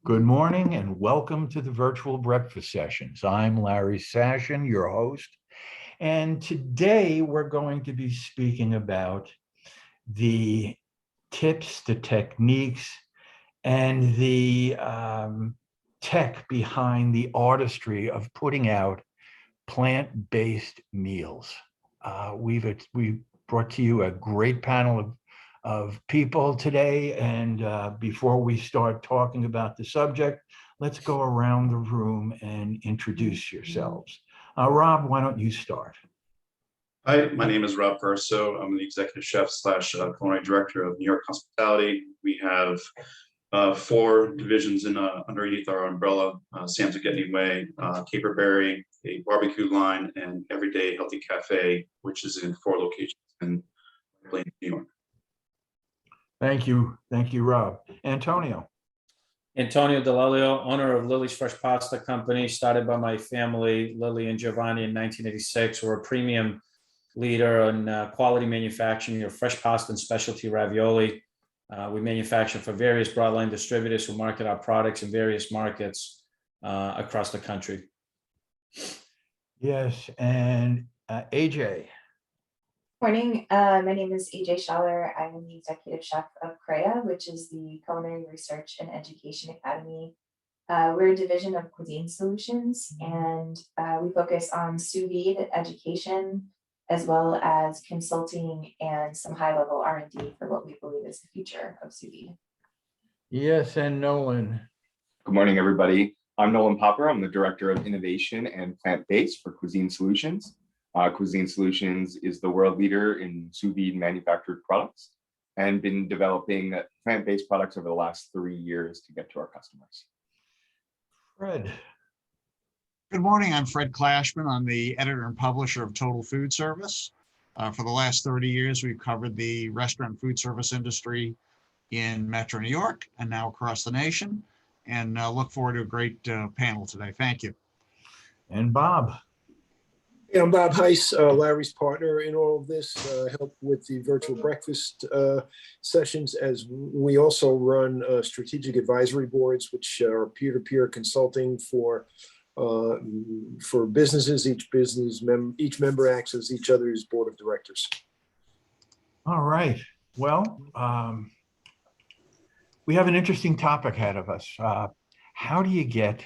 Good morning and welcome to the virtual breakfast sessions. I'm Larry Sashin, your host, and today we're going to be speaking about the tips, the techniques, and the tech behind the artistry of putting out plant-based meals. We've brought to you a great panel of people today. And before we start talking about the subject, let's go around the room and introduce yourselves. Rob, why don't you start? Hi, my name is Rob Verso. I'm the executive chef slash culinary director of New York Hospitality. We have four divisions underneath our umbrella: Sam's Getting Way, Caperberry, a barbecue line, and Everyday Healthy Cafe, which is in 4 locations in New York. Thank you, Rob. Antonio. Antonio Dell'Olio, owner of Liles Fresh Pasta Company, started by my family, Lily and Giovanni, in 1986. We're a premium leader in quality manufacturing of fresh pasta and specialty ravioli. We manufacture for various broadline distributors who market our products in various markets across the country. Yes, and AJ. Morning, my name is AJ Schaller. I'm the executive chef of CREA, which is the Culinary Research and Education Academy. We're a division of Cuisine Solutions, and we focus on sous vide education, as well as consulting and some high-level R&D for what we believe is the future of sous vide. Yes, and Nolan. Good morning, everybody. I'm Nolan Popper. I'm the Director of Innovation and Plant-Based for Cuisine Solutions. Cuisine Solutions is the world leader in sous vide manufactured products and been developing plant-based products over the last 3 years to get to our customers. Fred. Good morning, I'm Fred Clashman. I'm the editor and publisher of Total Food Service. For the last 30 years, we've covered the restaurant food service industry in Metro New York and now across the nation, and look forward to a great panel today. Thank you. And Bob. Hey, I'm Bob Heiss, Larry's partner in all of this, help with the virtual breakfast sessions, as we also run strategic advisory boards, which are peer-to-peer consulting for businesses. Each member acts as each other's board of directors. All right. Well, we have an interesting topic ahead of us. How do you get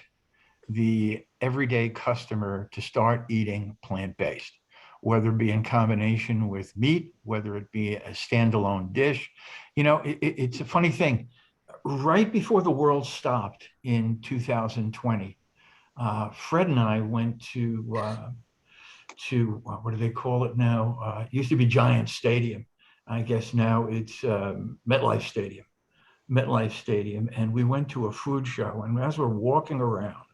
the everyday customer to start eating plant-based, whether it be in combination with meat, whether it be a standalone dish? You know, it's a funny thing. Right before the world stopped in 2020, Fred and I went to what do they call it now? It used to be Giant Stadium. I guess now it's MetLife Stadium. And we went to a food show. And as we're walking around,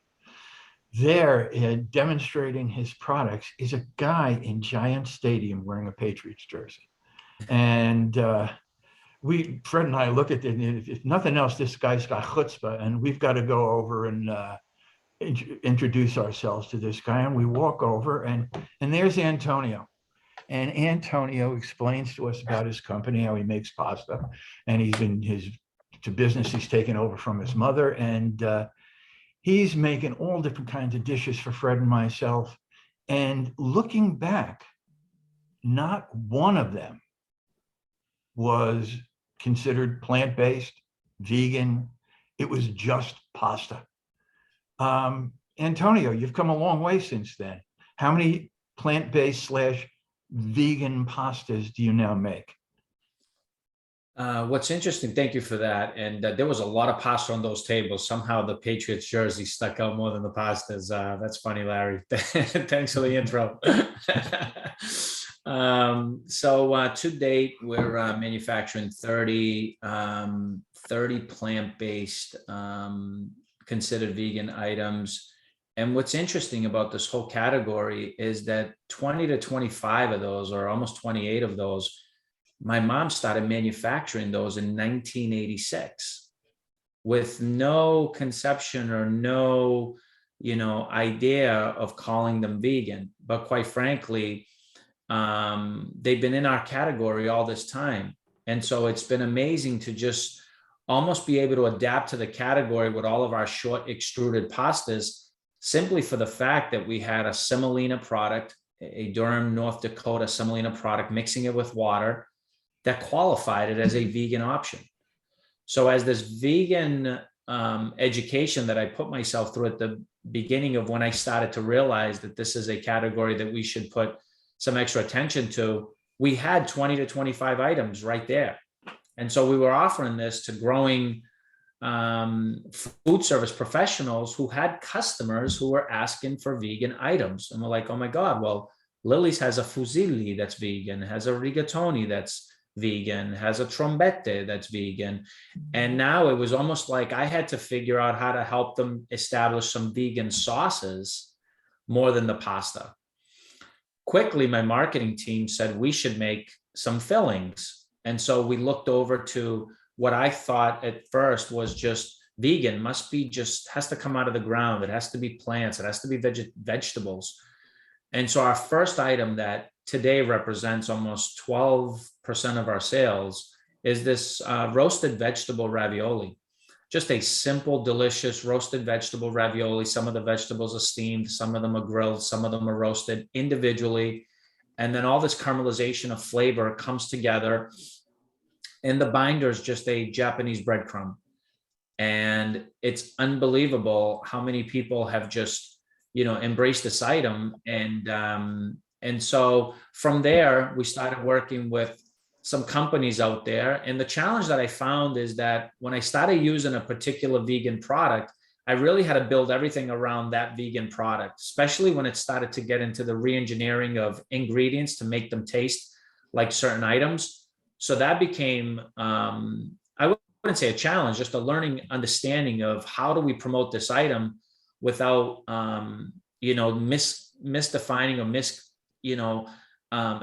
there demonstrating his products is a guy in Giant Stadium wearing a Patriots jersey. And Fred and I look at it, and if nothing else, this guy's got chutzpah, and we've got to go over and introduce ourselves to this guy. And we walk over, and there's Antonio. And Antonio explains to us about his company, how he makes pasta, and his business he's taken over from his mother, and he's making all different kinds of dishes for Fred and myself. And looking back, not one of them was considered plant-based, vegan. It was just pasta. Antonio, you've come a long way since then. How many plant-based / vegan pastas do you now make? What's interesting, thank you for that. And there was a lot of pasta on those tables. Somehow the Patriots jersey stuck out more than the pastas. That's funny, Larry. Thanks for the intro. To date, we're manufacturing 30 plant-based considered vegan items. And what's interesting about this whole category is that 20 to 25 of those, or almost 28 of those, my mom started manufacturing those in 1986 with no conception or no, idea of calling them vegan. But quite frankly, they've been in our category all this time. And so it's been amazing to just almost be able to adapt to the category with all of our short extruded pastas, simply for the fact that we had a semolina product, a Durham, North Dakota semolina product, mixing it with water that qualified it as a vegan option. So as this vegan education that I put myself through at the beginning of when I started to realize that this is a category that we should put some extra attention to, we had 20 to 25 items right there. And so we were offering this to growing food service professionals who had customers who were asking for vegan items. And we're like, oh my God, well, Liles has a fusilli that's vegan, has a rigatoni that's vegan, has a trombette that's vegan. And now it was almost like I had to figure out how to help them establish some vegan sauces more than the pasta. Quickly, my marketing team said we should make some fillings. And so we looked over to what I thought at first was just vegan, must be just, has to come out of the ground. It has to be plants. It has to be vegetables. And so our first item that today represents almost 12% of our sales is this roasted vegetable ravioli. Just a simple, delicious roasted vegetable ravioli. Some of the vegetables are steamed, some of them are grilled, some of them are roasted individually. And then all this caramelization of flavor comes together. And the binder is just a Japanese breadcrumb. And it's unbelievable how many people have just, embraced this item. And so from there, we started working with some companies out there. And the challenge that I found is that when I started using a particular vegan product, I really had to build everything around that vegan product, especially when it started to get into the re-engineering of ingredients to make them taste like certain items. So that became, I wouldn't say a challenge, just a learning understanding of how do we promote this item without, misdefining or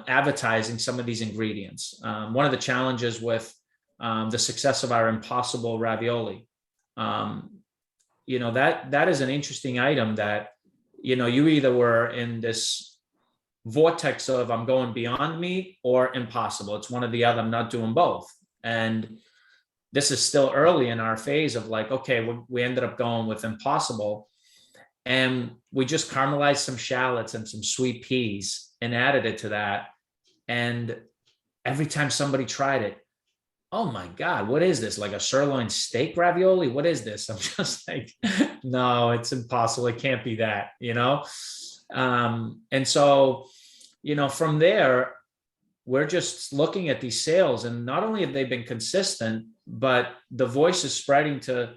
advertising some of these ingredients. One of the challenges with the success of our Impossible ravioli, that is an interesting item that, you either were in this vortex of I'm going beyond meat or impossible. It's one or the other. I'm not doing both. And this is still early in our phase of like, okay, we ended up going with Impossible, and we just caramelized some shallots and some sweet peas and added it to that. And every time somebody tried it, oh my God, what is this? Like a sirloin steak ravioli? What is this? I'm just like, no, it's impossible. It can't be that, And so, from there, we're just looking at these sales, and not only have they been consistent, but the voice is spreading to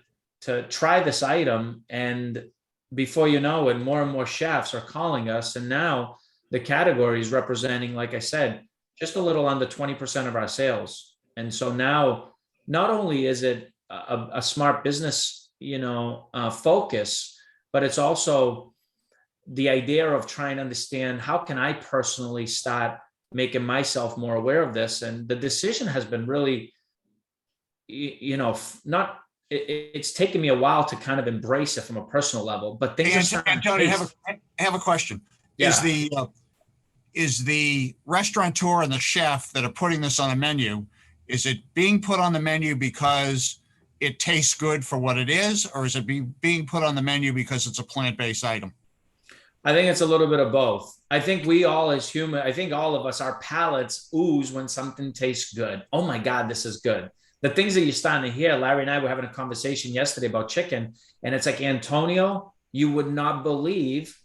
try this item. And before you know it, more and more chefs are calling us. And now the category is representing, like I said, just a little under 20% of our sales. And so now, not only is it a smart business, focus, but it's also the idea of trying to understand how can I personally start making myself more aware of this. And the decision has been really, it's taken me a while to kind of embrace it from a personal level, but things are starting to Tony, I have a question. Yeah. Is the restaurateur and the chef that are putting this on the menu, is it being put on the menu because it tastes good for what it is, or is it being put on the menu because it's a plant-based item? I think it's a little bit of both. I think we all as human, I think all of us, our palates ooze when something tastes good. Oh my God, this is good. The things that you're starting to hear, Larry and I were having a conversation yesterday about chicken, and it's like, Antonio, you would not believe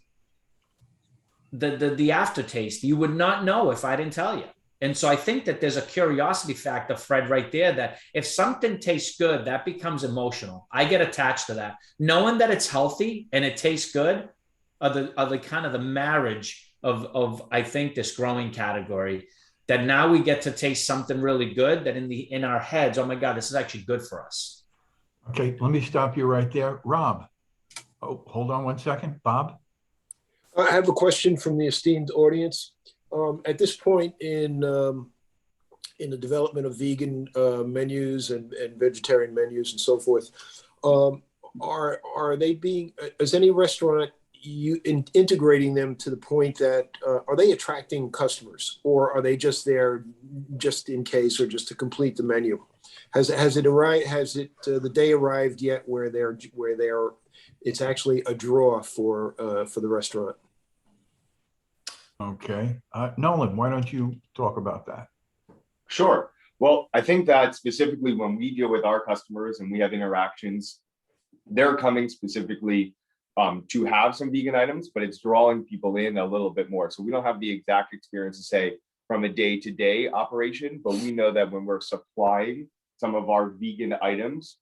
the aftertaste. You would not know if I didn't tell you. And so I think that there's a curiosity factor, Fred, right there, that if something tastes good, that becomes emotional. I get attached to that. Knowing that it's healthy and it tastes good are the kind of the marriage of I think this growing category, that now we get to taste something really good that in our heads, oh my God, this is actually good for us. Okay, let me stop you right there. Rob, hold on one second. Bob? I have a question from the esteemed audience. At this point in the development of vegan menus and vegetarian menus and so forth, are they being, is any restaurant integrating them to the point that are they attracting customers, or are they just there just in case or just to complete the menu? Has it arrived? Has it the day arrived yet where it's actually a draw for the restaurant? Okay. Nolan, why don't you talk about that? Sure. Well, I think that specifically when we deal with our customers and we have interactions, they're coming specifically to have some vegan items, but it's drawing people in a little bit more. So we don't have the exact experience to say from a day-to-day operation, but we know that when we're supplying some of our vegan items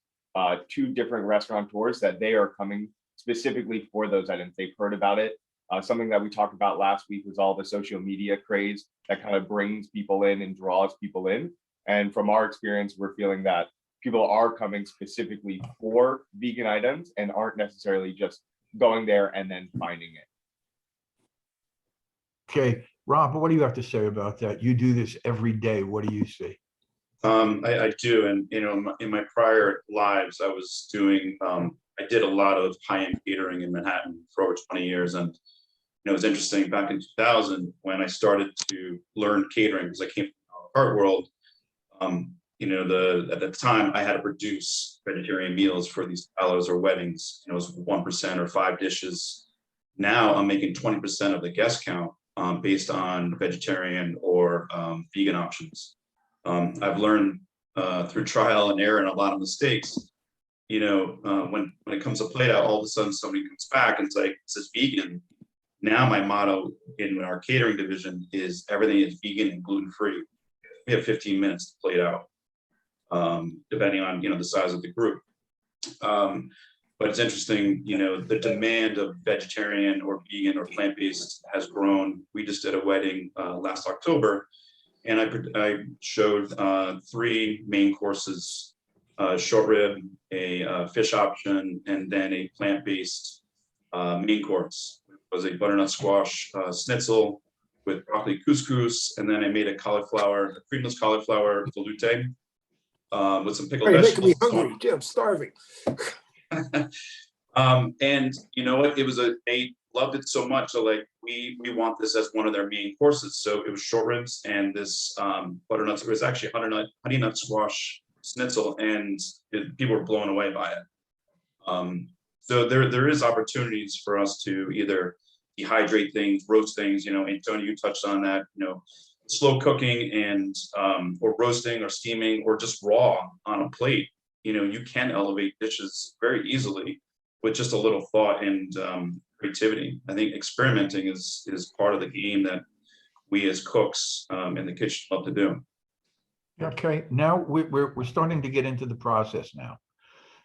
to different restaurateurs, that they are coming specifically for those items. They've heard about it. Something that we talked about last week was all the social media craze that kind of brings people in and draws people in. And from our experience, we're feeling that people are coming specifically for vegan items and aren't necessarily just going there and then finding it. Okay, Rob, what do you have to say about that? You do this every day. What do you see? I do, and in my prior lives, I was doing. I did a lot of high-end catering in Manhattan for over 20 years, and it was interesting back in 2000 when I started to learn catering because I came from the art world. At the time I had to produce vegetarian meals for these galas or weddings. It was 1% or 5 dishes. Now I'm making 20% of the guest count based on vegetarian or vegan options. I've learned through trial and error and a lot of mistakes. When it comes to plate out, all of a sudden somebody comes back and it's like, this is vegan. Now my motto in our catering division is everything is vegan and gluten-free. We have 15 minutes to plate out, depending on the size of the group. But it's interesting, the demand of vegetarian or vegan or plant-based has grown. We just did a wedding last October, and I showed 3 main courses: short rib, a fish option, and then a plant-based main course. It was a butternut squash schnitzel with broccoli couscous, and then I made a creamless cauliflower veloute with some pickled You're making vegetables. me hungry. Gee, I'm starving. And you know what? They loved it so much. So like we want this as one of their main courses. So it was short ribs and this butternut. It was actually honey nut squash schnitzel, and people were blown away by it. So there is opportunities for us to either dehydrate things, roast things. Antonio, you touched on that. Slow cooking and or roasting or steaming or just raw on a plate. You can elevate dishes very easily with just a little thought and creativity. I think experimenting is part of the game that we as cooks in the kitchen love to do. Okay, now we're starting to get into the process now.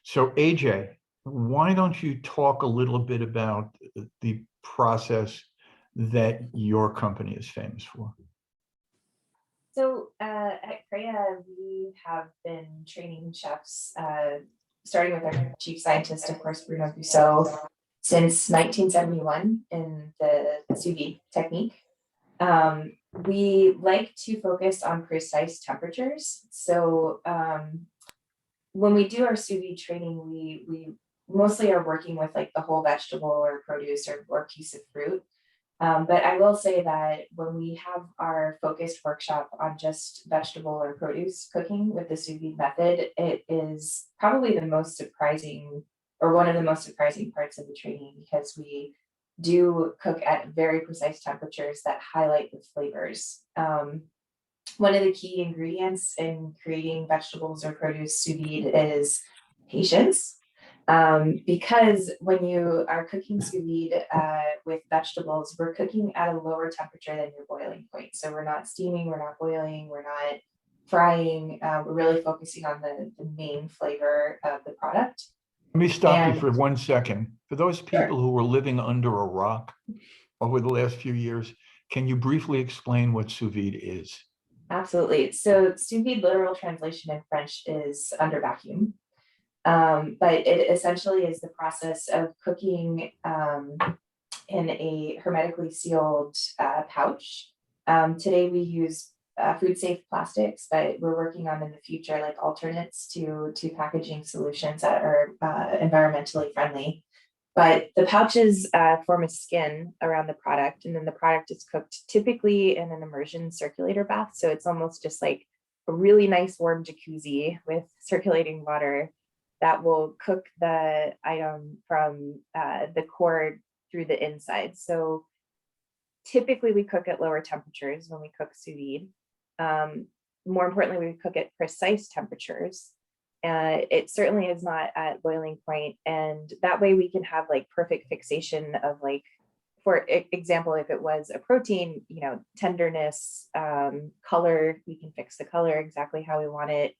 So AJ, why don't you talk a little bit about the process that your company is famous for? So at Creia, we have been training chefs, starting with our chief scientist, of course, Bruno Busseau, since 1971 in the sous vide technique. We like to focus on precise temperatures. So when we do our sous vide training, we mostly are working with like the whole vegetable or produce or piece of fruit. But I will say that when we have our focused workshop on just vegetable or produce cooking with the sous vide method, it is probably the most surprising or one of the most surprising parts of the training, because we do cook at very precise temperatures that highlight the flavors. One of the key ingredients in creating vegetables or produce sous vide is patience. Because when you are cooking sous vide with vegetables, we're cooking at a lower temperature than your boiling point. So we're not steaming, we're not boiling, we're not frying. We're really focusing on the main flavor of the product. Let me stop you for 1 second. For those people who were living under a rock over the last few years, can you briefly explain what sous vide is? Absolutely. So sous vide literal translation in French is under vacuum. But it essentially is the process of cooking in a hermetically sealed pouch. Today we use food safe plastics, but we're working on in the future like alternates to packaging solutions that are environmentally friendly. But the pouches form a skin around the product, and then the product is cooked typically in an immersion circulator bath. So it's almost just like a really nice warm jacuzzi with circulating water that will cook the item from the core through the inside. So typically we cook at lower temperatures when we cook sous vide. More importantly, we cook at precise temperatures. It certainly is not at boiling point, and that way we can have like perfect fixation of, like, for example, if it was a protein, you know, tenderness, color, we can fix the color exactly how we want it.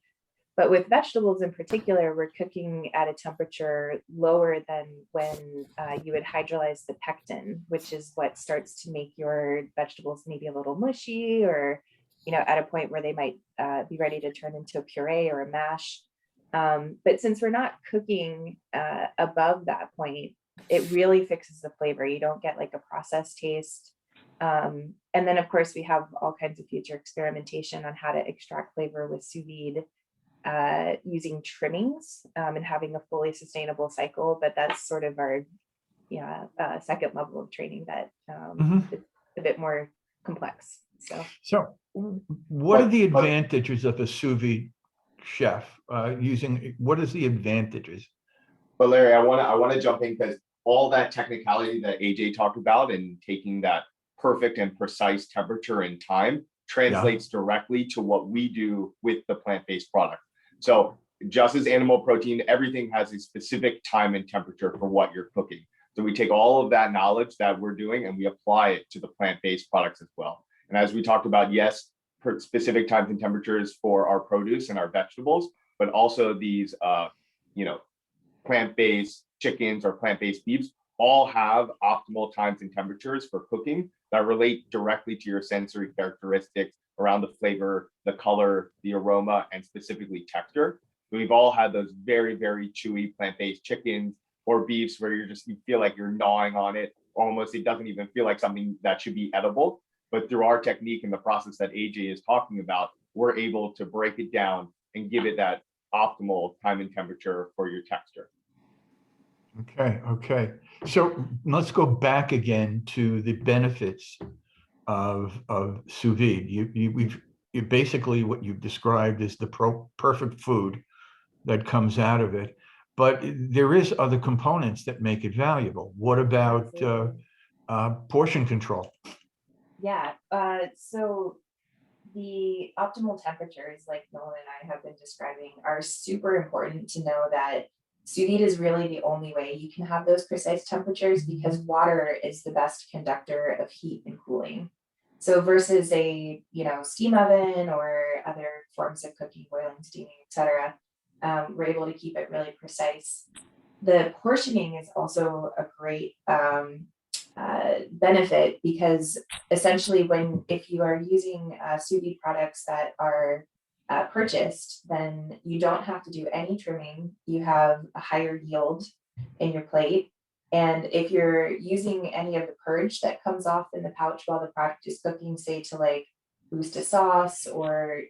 But with vegetables in particular, we're cooking at a temperature lower than when you would hydrolyze the pectin, which is what starts to make your vegetables maybe a little mushy, or, you know, at a point where they might be ready to turn into a puree or a mash. But since we're not cooking above that point, it really fixes the flavor. You don't get like a processed taste. And then of course we have all kinds of future experimentation on how to extract flavor with sous vide using trimmings and having a fully sustainable cycle. But that's sort of our second level of training that is a bit more complex. So what are the advantages of a sous vide chef using, what is the advantages? But Larry, I want to jump in, because all that technicality that AJ talked about and taking that perfect and precise temperature and time translates directly to what we do with the plant-based product. So just as animal protein, everything has a specific time and temperature for what you're cooking. So we take all of that knowledge that we're doing and we apply it to the plant-based products as well. And as we talked about, yes, specific times and temperatures for our produce and our vegetables, but also these, plant-based chickens or plant-based beefs all have optimal times and temperatures for cooking that relate directly to your sensory characteristics around the flavor, the color, the aroma, and specifically texture. So we've all had those very, very chewy plant-based chickens or beefs where you feel like you're gnawing on it. Almost, it doesn't even feel like something that should be edible. But through our technique and the process that AJ is talking about, we're able to break it down and give it that optimal time and temperature for your texture. Okay. So let's go back again to the benefits of sous vide. You basically, what you've described is the perfect food that comes out of it, but there is other components that make it valuable. What about portion control? Yeah, so the optimal temperatures, like Nolan and I have been describing, are super important to know that sous vide is really the only way you can have those precise temperatures, because water is the best conductor of heat and cooling. So versus a steam oven or other forms of cooking, boiling, steaming, etc., we're able to keep it really precise. The portioning is also a great benefit, because essentially if you are using sous vide products that are purchased, then you don't have to do any trimming. You have a higher yield in your plate. And if you're using any of the purge that comes off in the pouch while the product is cooking, say to like boost a sauce or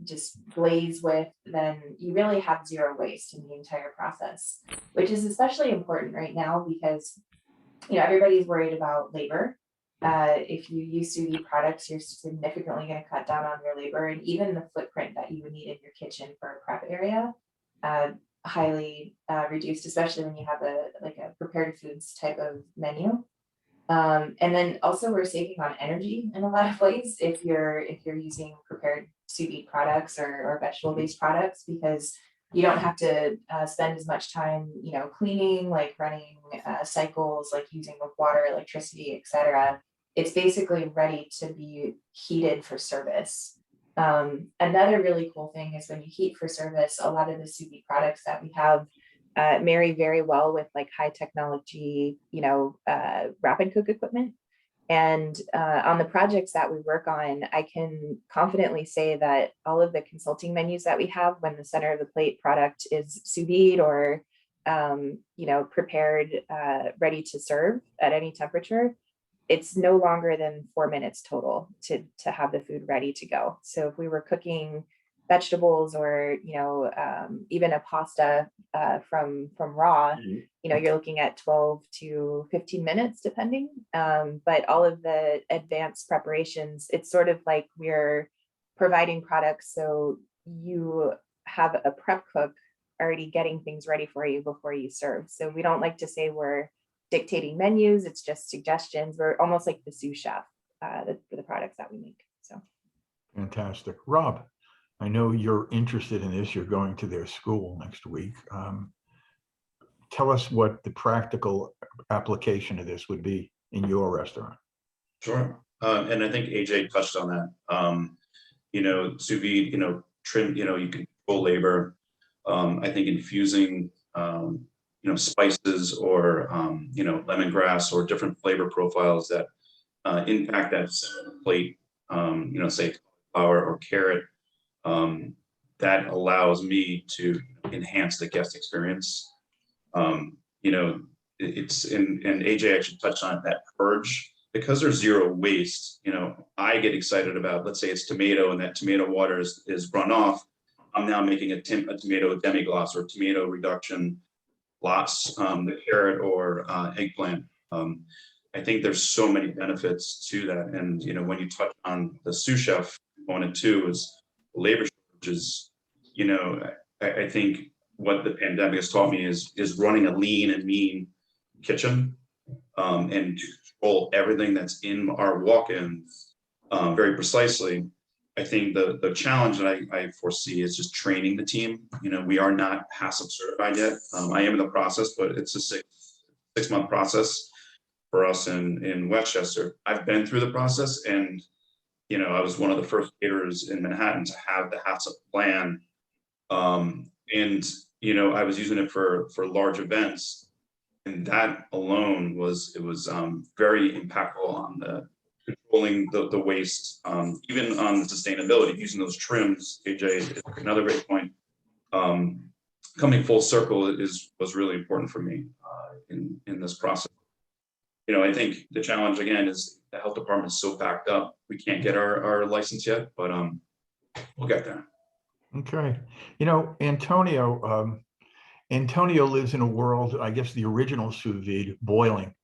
just glaze with, then you really have zero waste in the entire process, which is especially important right now because everybody's worried about labor. If you use sous vide products, you're significantly going to cut down on your labor, and even the footprint that you would need in your kitchen for a prep area, highly reduced, especially when you have a prepared foods type of menu. And then also we're saving on energy in a lot of ways if you're using prepared sous vide products or vegetable based products, because you don't have to spend as much time, cleaning, like running cycles, like using with water, electricity, etc. It's basically ready to be heated for service. Another really cool thing is when you heat for service, a lot of the sous vide products that we have marry very well with high technology, wrap and cook equipment. And on the projects that we work on, I can confidently say that all of the consulting menus that we have, when the center of the plate product is sous vide or prepared, ready to serve at any temperature, it's no longer than 4 minutes total to have the food ready to go. So if we were cooking vegetables or even a pasta from raw, you're looking at 12 to 15 minutes depending. But all of the advanced preparations, it's sort of like we're providing products so you have a prep cook already getting things ready for you before you serve. So we don't like to say we're dictating menus, it's just suggestions. We're almost like the sous chef for the products that we make. So Fantastic. Rob, I know you're interested in this. You're going to their school next week. Tell us what the practical application of this would be in your restaurant. Sure. And I think AJ touched on that. Sous vide, trim, you can control labor. I think infusing, spices or, lemongrass or different flavor profiles that impact that center plate, say flour or carrot, that allows me to enhance the guest experience. It's and AJ actually touched on it, that purge, because there's zero waste. I get excited about, let's say it's tomato and that tomato water is run off. I'm now making a tomato demi-glace or tomato reduction lots, the carrot or eggplant. I think there's so many benefits to that. And, when you touch on the sous chef component too, is labor shortages. I think what the pandemic has taught me is running a lean and mean kitchen, and to control everything that's in our walk-ins very precisely. I think the challenge that I foresee is just training the team. We are not HACCP certified yet. I am in the process, but it's a six-month process for us in Westchester. I've been through the process, and I was one of the first caterers in Manhattan to have the HACCP plan. I was using it for large events, and that alone was very impactful on the controlling the waste, even on the sustainability, using those trims. AJ is another great point. Coming full circle was really important for me in this process. I think the challenge again is the health department is so backed up. We can't get our license yet, but we'll get there. Okay. Antonio lives in a world, I guess the original sous vide, boiling.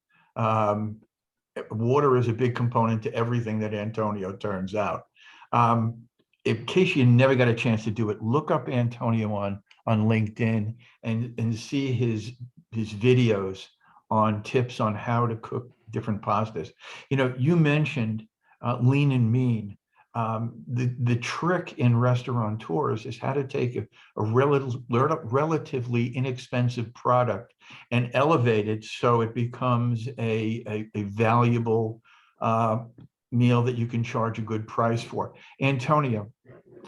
Water is a big component to everything that Antonio turns out. In case you never got a chance to do it, look up Antonio on LinkedIn and see his videos on tips on how to cook different pastas. You mentioned lean and mean. The trick in restaurateurs is how to take a relatively inexpensive product and elevate it so it becomes a valuable meal that you can charge a good price for. Antonio,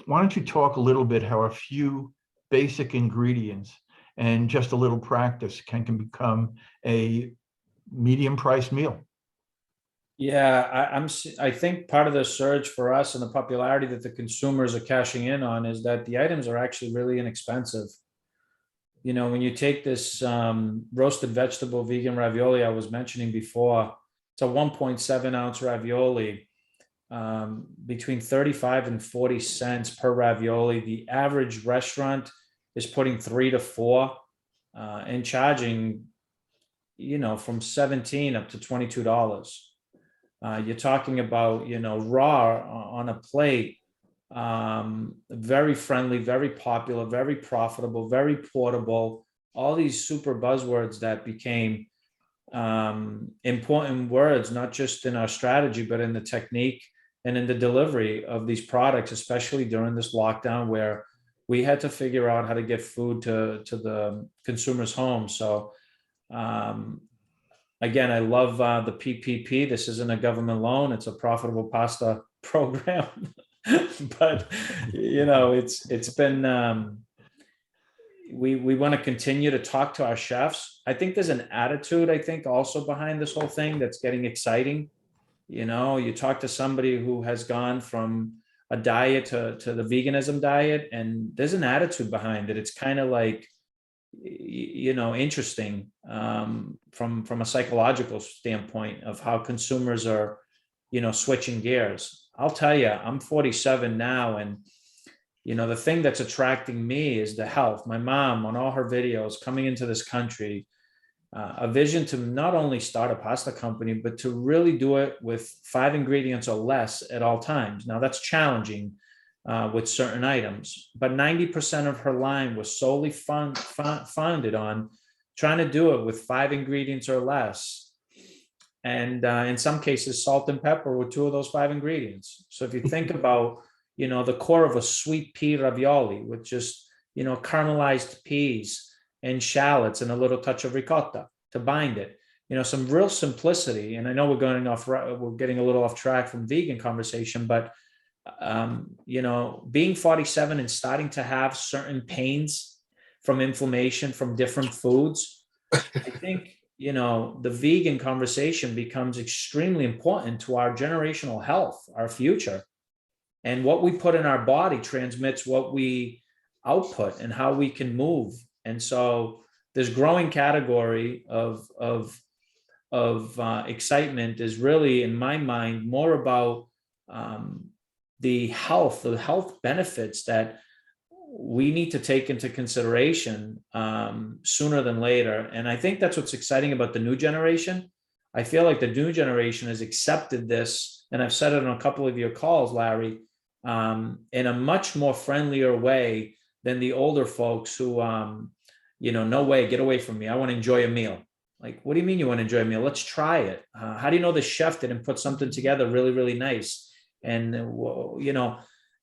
why don't you talk a little bit how a few basic ingredients and just a little practice can become a medium priced meal? Yeah, I think part of the surge for us and the popularity that the consumers are cashing in on is that the items are actually really inexpensive. When you take this roasted vegetable vegan ravioli I was mentioning before, it's a 1.7 ounce ravioli, between 35 and 40 cents per ravioli. The average restaurant is putting 3 to 4 and charging, from $17 up to $22. You're talking about, raw on a plate, very friendly, very popular, very profitable, very portable, all these super buzzwords that became important words, not just in our strategy, but in the technique and in the delivery of these products, especially during this lockdown where we had to figure out how to get food to the consumer's home. So, again, I love the PPP. This isn't a government loan. It's a profitable pasta program. But, it's been, we want to continue to talk to our chefs. I think there's an attitude, also behind this whole thing that's getting exciting. You talk to somebody who has gone from a diet to the veganism diet, and there's an attitude behind it. It's kind of like, interesting from a psychological standpoint of how consumers are, switching gears. I'll tell you, I'm 47 now, and the thing that's attracting me is the health. My mom, on all her videos coming into this country, a vision to not only start a pasta company, but to really do it with 5 ingredients or less at all times. Now that's challenging. with certain items, but 90% of her line was solely founded on trying to do it with 5 ingredients or less. And in some cases, salt and pepper were 2 of those 5 ingredients. So if you think about, the core of a sweet pea ravioli with just, caramelized peas and shallots and a little touch of ricotta to bind it, some real simplicity. And I know we're getting a little off track from vegan conversation, but being 47 and starting to have certain pains from inflammation from different foods, I think, the vegan conversation becomes extremely important to our generational health, our future. And what we put in our body transmits what we output and how we can move. And so this growing category of excitement is really, in my mind, more about the health benefits that we need to take into consideration sooner than later. And I think that's what's exciting about the new generation. I feel like the new generation has accepted this, and I've said it on a couple of your calls, Larry, in a much more friendlier way than the older folks who, no way, get away from me. I want to enjoy a meal. Like, what do you mean you want to enjoy a meal? Let's try it. How do you know the chef didn't put something together really, really nice? And,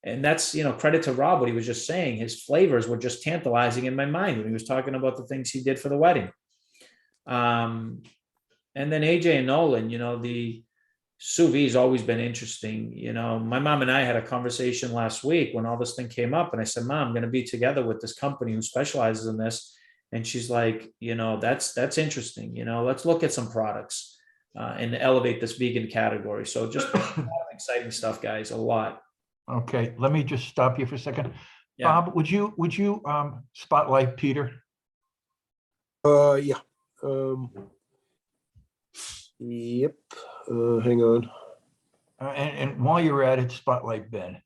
and that's, credit to Rob, what he was just saying. His flavors were just tantalizing in my mind when he was talking about the things he did for the wedding. And then AJ and Nolan, the sous vide has always been interesting. My mom and I had a conversation last week when all this thing came up, and I said, Mom, I'm going to be together with this company who specializes in this. And she's like, that's interesting. Let's look at some products and elevate this vegan category. So just a lot of exciting stuff, guys, a lot. Okay, let me just stop you for a second. Yeah. Bob, would you spotlight Peter? Yeah. Yep. Hang on. And while you're at it, spotlight Ben.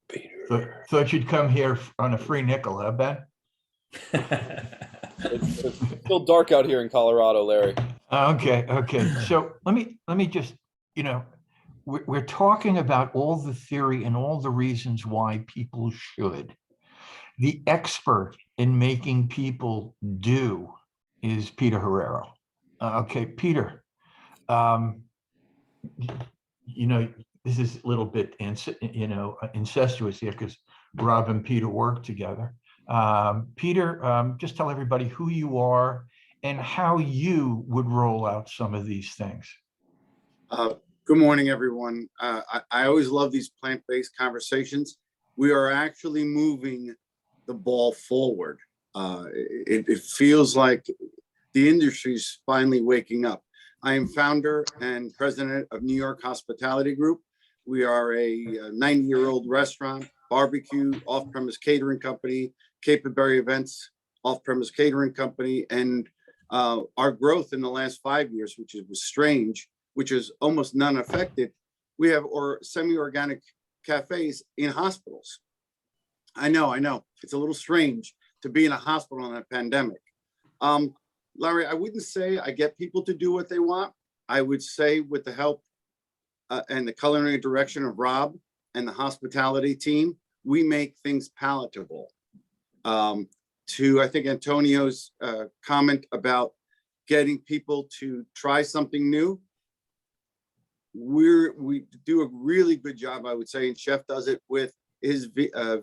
Peter. Thought you'd come here on a free nickel, huh, Ben? It's still dark out here in Colorado, Larry. Okay. So let me just, we're talking about all the theory and all the reasons why people should. The expert in making people do is Peter Herrero. Okay, Peter, this is a little bit, incestuous here because Rob and Peter work together. Peter, just tell everybody who you are and how you would roll out some of these things. Good morning, everyone. I always love these plant-based conversations. We are actually moving the ball forward. It feels like the industry is finally waking up. I am founder and president of New York Hospitality Group. We are a 90-year-old restaurant, barbecue, off-premise catering company, Cape Berry events, off-premise catering company, and our growth in the last 5 years, which was strange, which is almost none affected. We have semi-organic cafes in hospitals. I know. It's a little strange to be in a hospital in a pandemic. Larry, I wouldn't say I get people to do what they want. I would say with the help and the culinary direction of Rob and the hospitality team, we make things palatable. To, I think, Antonio's comment about getting people to try something new, we do a really good job, I would say, and Chef does it with his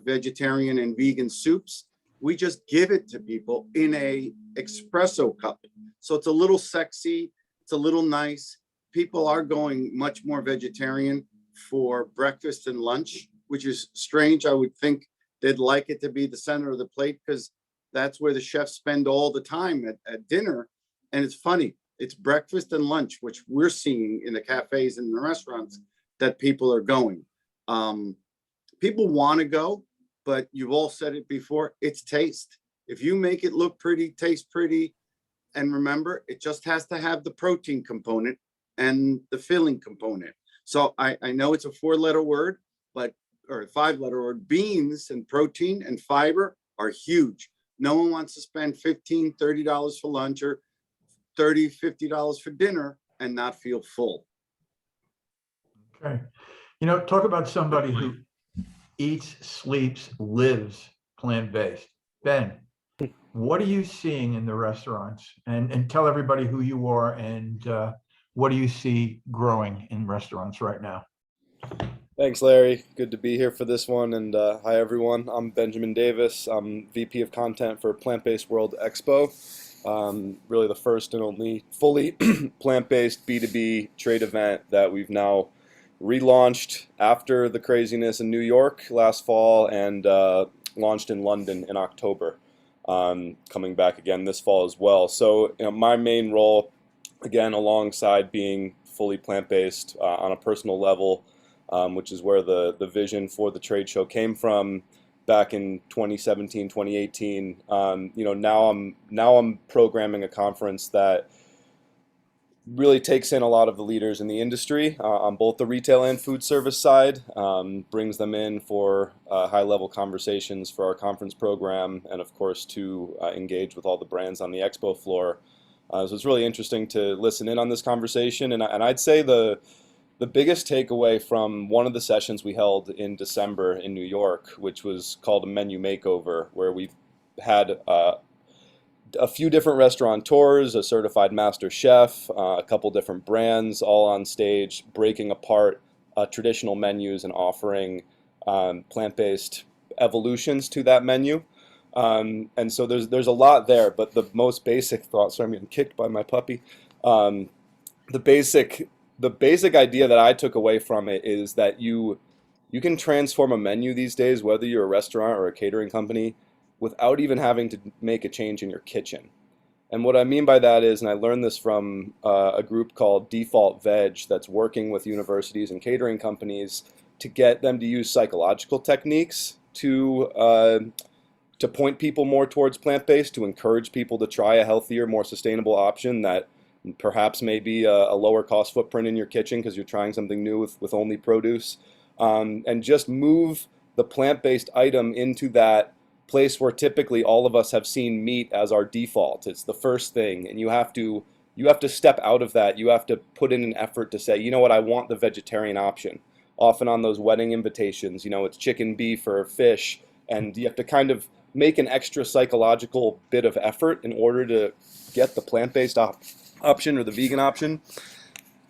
vegetarian and vegan soups. We just give it to people in a espresso cup. So it's a little sexy, it's a little nice. People are going much more vegetarian for breakfast and lunch, which is strange. I would think they'd like it to be the center of the plate because that's where the chefs spend all the time at dinner. And it's funny, it's breakfast and lunch, which we're seeing in the cafes and the restaurants that people are going. People want to go, but you've all said it before, it's taste. If you make it look pretty, taste pretty, and remember, it just has to have the protein component and the filling component. So I know it's a 4-letter word, or a 5-letter word. Beans and protein and fiber are huge. No one wants to spend $15, $30 for lunch or $30, $50 for dinner and not feel full. Okay. Talk about somebody eats, sleeps, lives plant-based. Ben, what are you seeing in the restaurants? And tell everybody who you are and what do you see growing in restaurants right now? Thanks, Larry. Good to be here for this one. And hi, everyone. I'm Benjamin Davis. I'm VP of Content for PlantBased World Expo. Really the first and only fully plant-based B2B trade event that we've now relaunched after the craziness in New York last fall and launched in London in October. Coming back again this fall as well. So, my main role, again, alongside being fully plant-based on a personal level, which is where the vision for the trade show came from back in 2017, 2018. Now I'm programming a conference that really takes in a lot of the leaders in the industry on both the retail and food service side, brings them in for high-level conversations for our conference program, and of course to engage with all the brands on the expo floor. So it's really interesting to listen in on this conversation, and I'd say the biggest takeaway from one of the sessions we held in December in New York, which was called a menu makeover, where we had a few different restaurateurs, a certified master chef, a couple different brands, all on stage, breaking apart traditional menus and offering plant-based evolutions to that menu. And so there's a lot there, but the most basic thought. Sorry, I'm getting kicked by my puppy. The basic idea that I took away from it is that you can transform a menu these days, whether you're a restaurant or a catering company, without even having to make a change in your kitchen. And what I mean by that is, and I learned this from a group called Default Veg that's working with universities and catering companies to get them to use psychological techniques to point people more towards plant-based, to encourage people to try a healthier, more sustainable option that perhaps may be a lower cost footprint in your kitchen because you're trying something new with only produce, and just move the plant-based item into that place where typically all of us have seen meat as our default. It's the first thing, and you have to step out of that. You have to put in an effort to say, you know what, I want the vegetarian option. Often on those wedding invitations, it's chicken, beef, or fish, and you have to kind of make an extra psychological bit of effort in order to get the plant-based option or the vegan option.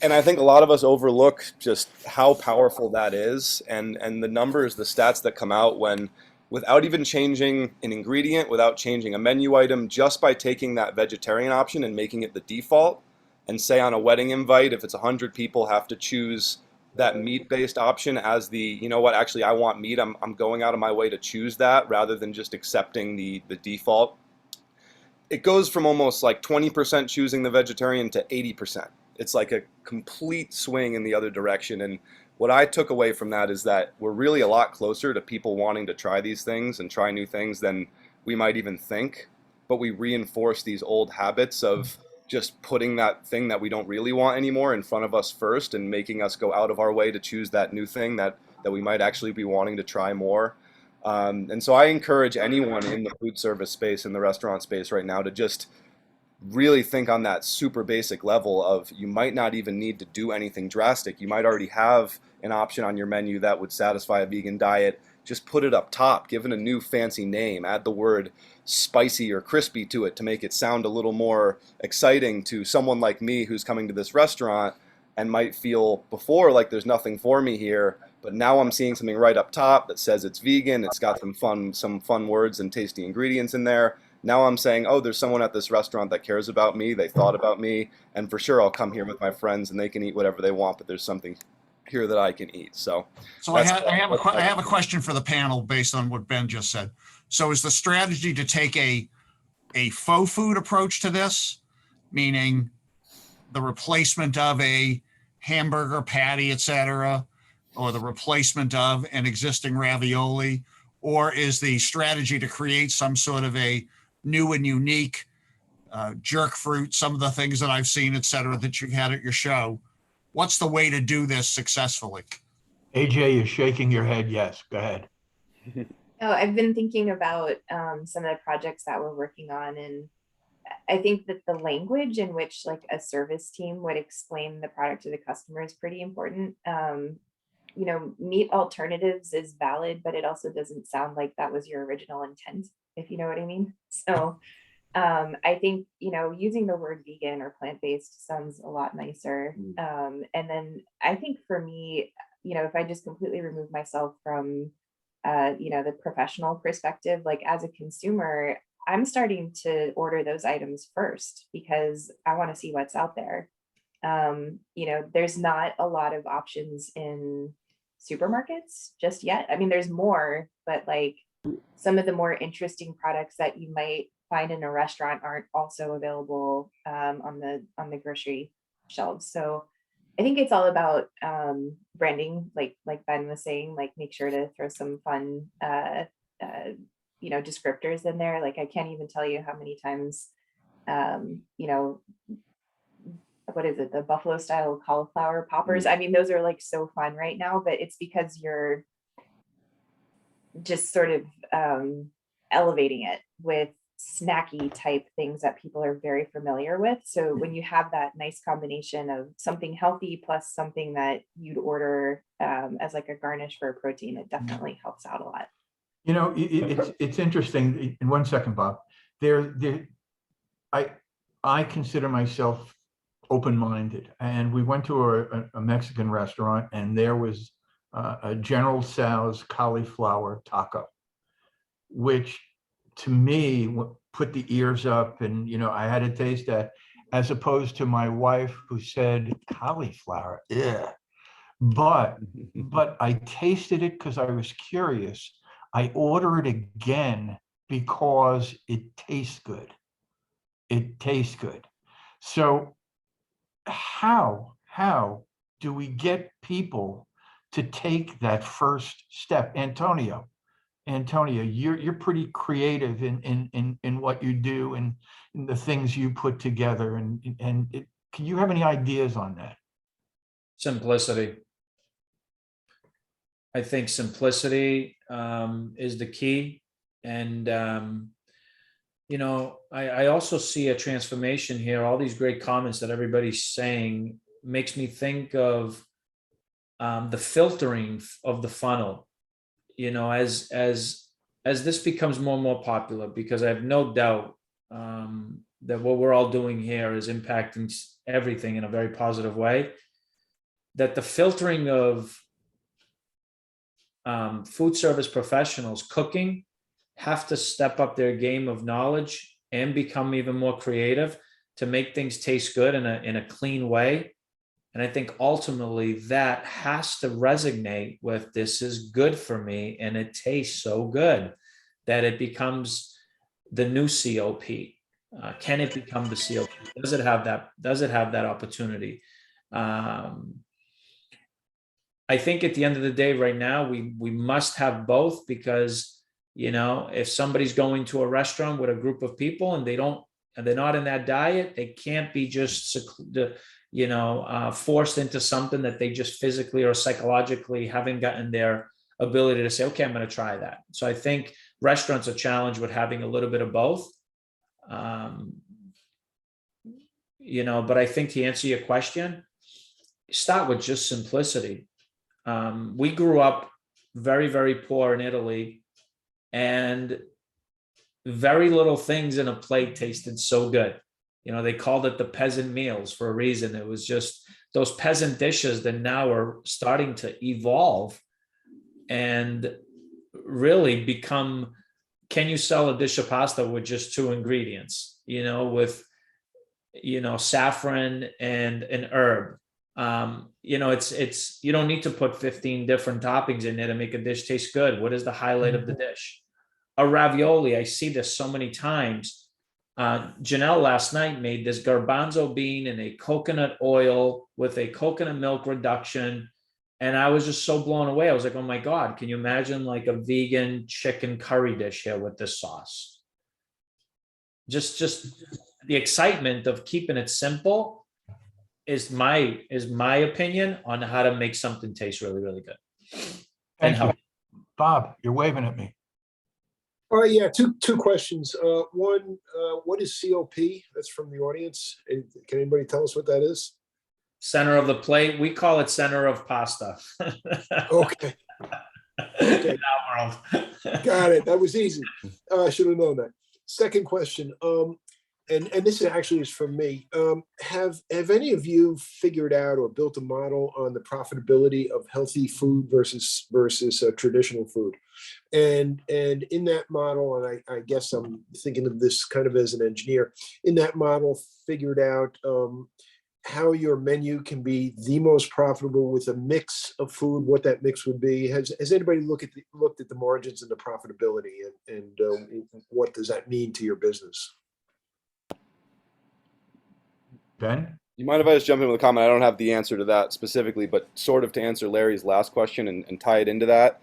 And I think a lot of us overlook just how powerful that is, and the numbers, the stats that come out when, without even changing an ingredient, without changing a menu item, just by taking that vegetarian option and making it the default, and say on a wedding invite, if it's 100 people have to choose that meat-based option as the, you know what, actually I want meat, I'm going out of my way to choose that rather than just accepting the default. It goes from almost like 20% choosing the vegetarian to 80%. It's like a complete swing in the other direction. And what I took away from that is that we're really a lot closer to people wanting to try these things and try new things than we might even think. But we reinforce these old habits of just putting that thing that we don't really want anymore in front of us first and making us go out of our way to choose that new thing that we might actually be wanting to try more. And so I encourage anyone in the food service space, in the restaurant space right now, to just really think on that super basic level of, you might not even need to do anything drastic. You might already have an option on your menu that would satisfy a vegan diet. Just put it up top, give it a new fancy name, add the word spicy or crispy to it to make it sound a little more exciting to someone like me who's coming to this restaurant and might feel before like there's nothing for me here, but now I'm seeing something right up top that says it's vegan, it's got some fun words and tasty ingredients in there. Now I'm saying, oh, there's someone at this restaurant that cares about me, they thought about me, and for sure I'll come here with my friends and they can eat whatever they want, but there's something here that I can eat. So I have a question for the panel based on what Ben just said. So is the strategy to take a faux food approach to this, meaning the replacement of a hamburger patty, et cetera, or the replacement of an existing ravioli? Or is the strategy to create some sort of a new and unique jerk fruit, some of the things that I've seen, et cetera, that you had at your show? What's the way to do this successfully? AJ is shaking your head. Yes, go ahead. Oh, I've been thinking about some of the projects that we're working on, and I think that the language in which like a service team would explain the product to the customer is pretty important. meat alternatives is valid, but it also doesn't sound like that was your original intent, if you know what I mean. So I think, using the word vegan or plant-based sounds a lot nicer. And then I think for me, if I just completely remove myself from, the professional perspective, like as a consumer, I'm starting to order those items first because I want to see what's out there. There's not a lot of options in supermarkets just yet. I mean, there's more, but like some of the more interesting products that you might find in a restaurant aren't also available on the grocery shelves. So I think it's all about branding, like Ben was saying, like make sure to throw some fun descriptors in there. Like I can't even tell you how many times what is it, the buffalo style cauliflower poppers. I mean, those are like so fun right now, but it's because you're just sort of elevating it with snacky type things that people are very familiar with. So when you have that nice combination of something healthy plus something that you'd order as like a garnish for a protein, it definitely helps out a lot. It's interesting. In 1 second, Bob. I consider myself open-minded, and we went to a Mexican restaurant, and there was a General Tso's cauliflower taco, which to me put the ears up, and I had to taste that, as opposed to my wife who said cauliflower, yeah. But I tasted it because I was curious. I order it again because it tastes good. It tastes good. So how do we get people to take that first step? Antonio, you're pretty creative in what you do and in the things you put together. Can you have any ideas on that? Simplicity. I think simplicity is the key. And, I also see a transformation here. All these great comments that everybody's saying makes me think of the filtering of the funnel, as this becomes more and more popular, because I have no doubt that what we're all doing here is impacting everything in a very positive way, that the filtering of food service professionals cooking have to step up their game of knowledge and become even more creative to make things taste good in a clean way. And I think ultimately that has to resonate with, this is good for me and it tastes so good, that it becomes the new COP. Can it become the COP? Does it have that opportunity? I think at the end of the day right now, we must have both, because if somebody's going to a restaurant with a group of people and they're not in that diet, they can't be just forced into something that they just physically or psychologically haven't gotten their ability to say, okay, I'm going to try that. So I think restaurants are challenged with having a little bit of both. But I think to answer your question, start with just simplicity. We grew up very, very poor in Italy, and very little things in a plate tasted so good. They called it the peasant meals for a reason. It was just those peasant dishes that now are starting to evolve and really become, can you sell a dish of pasta with just 2 ingredients, with, saffron and an herb? It's you don't need to put 15 different toppings in there to make a dish taste good. What is the highlight of the dish? A ravioli, I see this so many times. Janelle last night made this garbanzo bean in a coconut oil with a coconut milk reduction. And I was just so blown away. I was like, oh my God, can you imagine like a vegan chicken curry dish here with this sauce? Just the excitement of keeping it simple is my opinion on how to make something taste really, really good. Thank you. Bob, you're waving at me. Yeah, two questions. One, what is COP? That's from the audience. Can anybody tell us what that is? Center of the plate. We call it center of pasta. Okay, okay. In our world. Got it. That was easy. I should have known that. Second question, and this actually is from me. Have any of you figured out or built a model on the profitability of healthy food versus traditional food? And in that model, and I guess I'm thinking of this kind of as an engineer, in that model, figured out how your menu can be the most profitable with a mix of food, what that mix would be. Has anybody looked at the margins and the profitability, and what does that mean to your business? Ben? You mind if I just jump in with a comment? I don't have the answer to that specifically, but sort of to answer Larry's last question and tie it into that.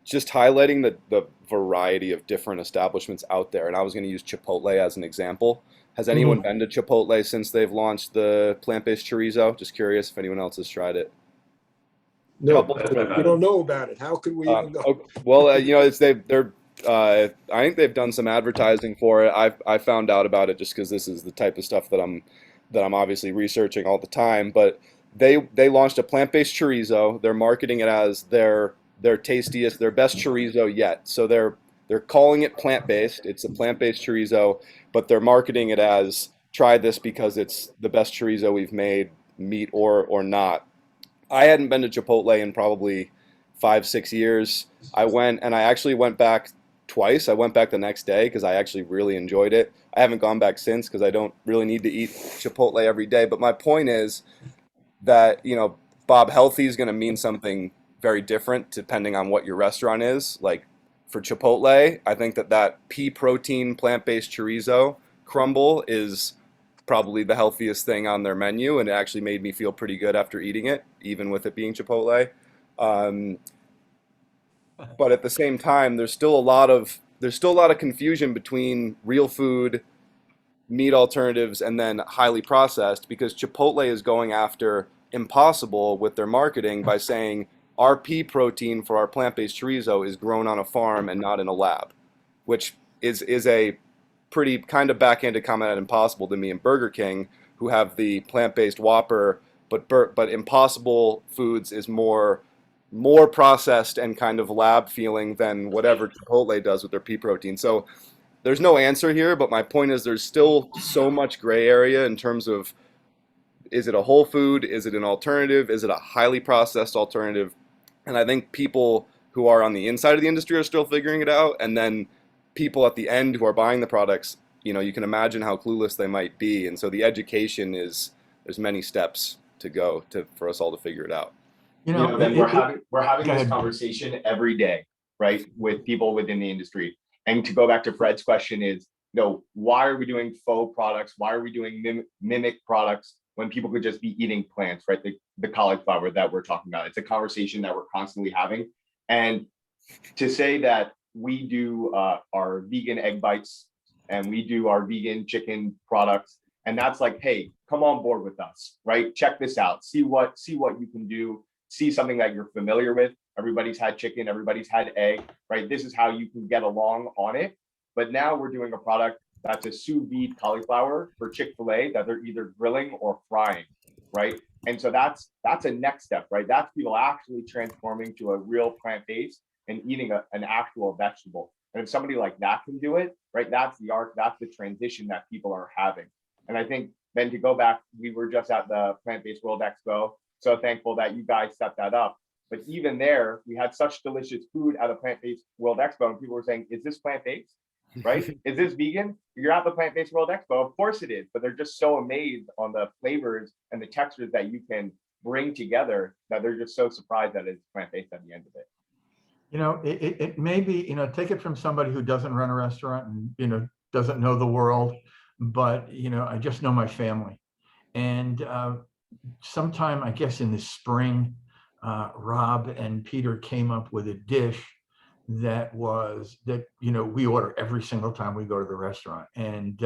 Just highlighting the variety of different establishments out there. And I was going to use Chipotle as an example. Has anyone been to Chipotle since they've launched the plant-based chorizo? Just curious if anyone else has tried it. No, we don't know about it. How could we even know? Okay. Well, you know, I think they've done some advertising for it. I found out about it just because this is the type of stuff that I'm obviously researching all the time. But they launched a plant-based chorizo. They're marketing it as their tastiest, their best chorizo yet. So they're calling it plant-based. It's a plant-based chorizo, but they're marketing it as try this because it's the best chorizo we've made, meat or not. I hadn't been to Chipotle in probably 5-6 years. I actually went back twice. I went back the next day because I actually really enjoyed it. I haven't gone back since because I don't really need to eat Chipotle every day. But my point is that, you know, Bob, healthy is going to mean something very different depending on what your restaurant is. Like for Chipotle, I think that pea protein plant-based chorizo crumble is probably the healthiest thing on their menu, and it actually made me feel pretty good after eating it, even with it being Chipotle. But at the same time, there's still a lot of confusion between real food, meat alternatives, and then highly processed, because Chipotle is going after Impossible with their marketing by saying our pea protein for our plant-based chorizo is grown on a farm and not in a lab, which is a pretty kind of backhanded comment at Impossible to me and Burger King, who have the plant-based Whopper, but Impossible Foods is more processed and kind of lab feeling than whatever Chipotle does with their pea protein. So there's no answer here, but my point is there's still so much gray area in terms of, is it a whole food? Is it an alternative? Is it a highly processed alternative? And I think people who are on the inside of the industry are still figuring it out. And then people at the end who are buying the products, you know, you can imagine how clueless they might be. And so the education there's many steps to go for us all to figure it out. You know, Then we're having Go this ahead. conversation every day, right, with people within the industry. And to go back to Fred's question is, you know, why are we doing faux products? Why are we doing mimic products when people could just be eating plants, right? The cauliflower that we're talking about. It's a conversation that we're constantly having. And to say that we do our vegan egg bites and we do our vegan chicken products, and that's like, hey, come on board with us, right? Check this out. See what you can do. See something that you're familiar with. Everybody's had chicken, everybody's had egg, right? This is how you can get along on it. But now we're doing a product that's a sous vide cauliflower for Chick-fil-A that they're either grilling or frying, right? And so that's a next step, right? That's people actually transforming to a real plant-based and eating an actual vegetable. And if somebody like that can do it, right? That's the art, that's the transition that people are having. And I think then to go back, we were just at the Plant-Based World Expo. So thankful that you guys set that up. But even there, we had such delicious food at a Plant-Based World Expo, and people were saying, is this plant-based? Right? Is this vegan? You're at the Plant-Based World Expo. Of course it is, but they're just so amazed on the flavors and the textures that you can bring together that they're just so surprised that it's plant-based at the end of it. You know, it may be, you know, take it from somebody who doesn't run a restaurant and, you know, doesn't know the world, but, you know, I just know my family. And sometime, I guess in the spring, Rob and Peter came up with a dish that you know, we order every single time we go to the restaurant. And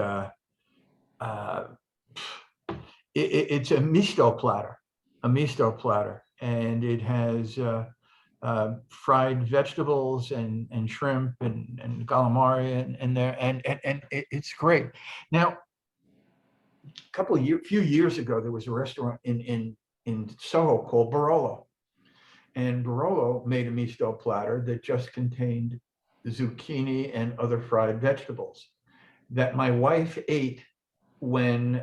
it's a misto platter, and it has fried vegetables and shrimp and calamari and there, and it's great. Now, few years ago, there was a restaurant in Soho called Barolo. And Barolo made a misto platter that just contained zucchini and other fried vegetables that my wife ate when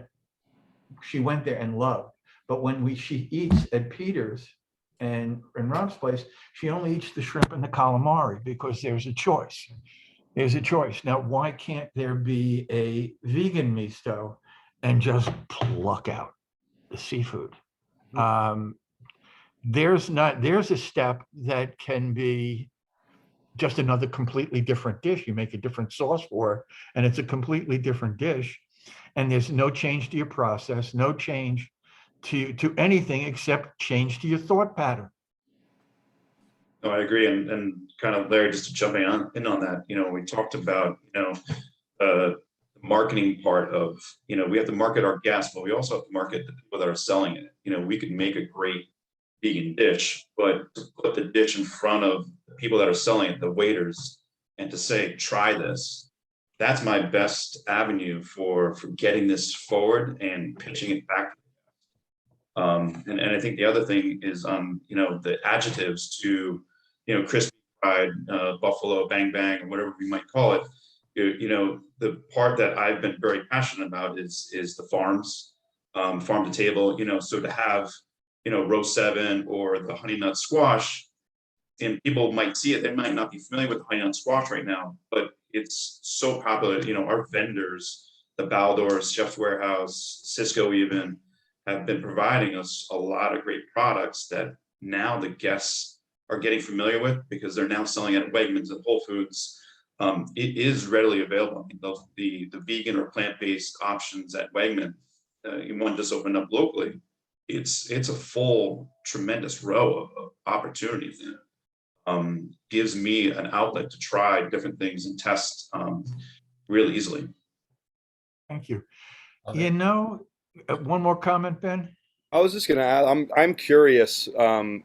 she went there and loved. But when she eats at Peter's and Ron's place, she only eats the shrimp and the calamari because there's a choice. There's a choice. Now, why can't there be a vegan misto and just pluck out the seafood? There's a step that can be just another completely different dish. You make a different sauce for it, and it's a completely different dish. And there's no change to your process, no change to anything except change to your thought pattern. No, I agree. And kind of Larry, just jumping in on that, we talked about, the marketing part of, we have to market our gas, but we also have to market the people that are selling it. We could make a great vegan dish, but to put the dish in front of the people that are selling it, the waiters, and to say, try this, that's my best avenue for getting this forward and pitching it back. And I think the other thing is, the adjectives to, crispy, fried, buffalo, bang, bang, or whatever we might call it. The part that I've been very passionate about is the farms, farm to table, so to have, row 7 or the honey nut squash, and people might see it, they might not be familiar with honey nut squash right now, but it's so popular. Our vendors, the Baldors, Chef's Warehouse, Cisco even, have been providing us a lot of great products that now the guests are getting familiar with because they're now selling it at Wegmans and Whole Foods. It is readily available. The vegan or plant-based options at Wegmans, one just opened up locally. It's a full, tremendous row of opportunities there. Gives me an outlet to try different things and test really easily. Thank you. One more comment, Ben? I was just going to add, I'm curious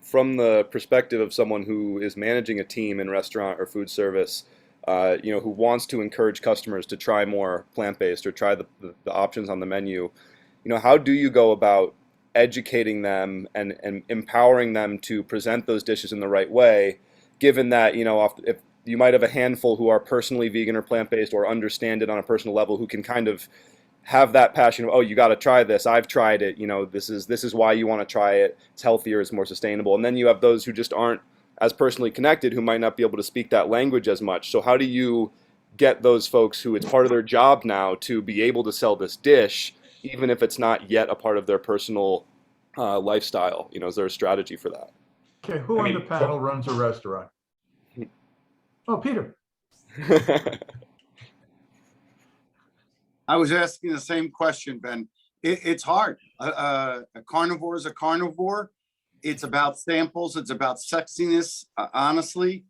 from the perspective of someone who is managing a team in restaurant or food service, who wants to encourage customers to try more plant-based or try the options on the menu. How do you go about educating them and empowering them to present those dishes in the right way, given that, if you might have a handful who are personally vegan or plant-based or understand it on a personal level, who can kind of have that passion of, oh, you got to try this. I've tried it. This is why you want to try it. It's healthier. It's more sustainable. And then you have those who just aren't as personally connected, who might not be able to speak that language as much. So how do you get those folks who it's part of their job now to be able to sell this dish, even if it's not yet a part of their personal lifestyle? Is there a strategy for that? Okay, who on the panel runs a restaurant? Oh, Peter. I was asking the same question, Ben. It's hard. A carnivore is a carnivore. It's about samples. It's about sexiness. Honestly,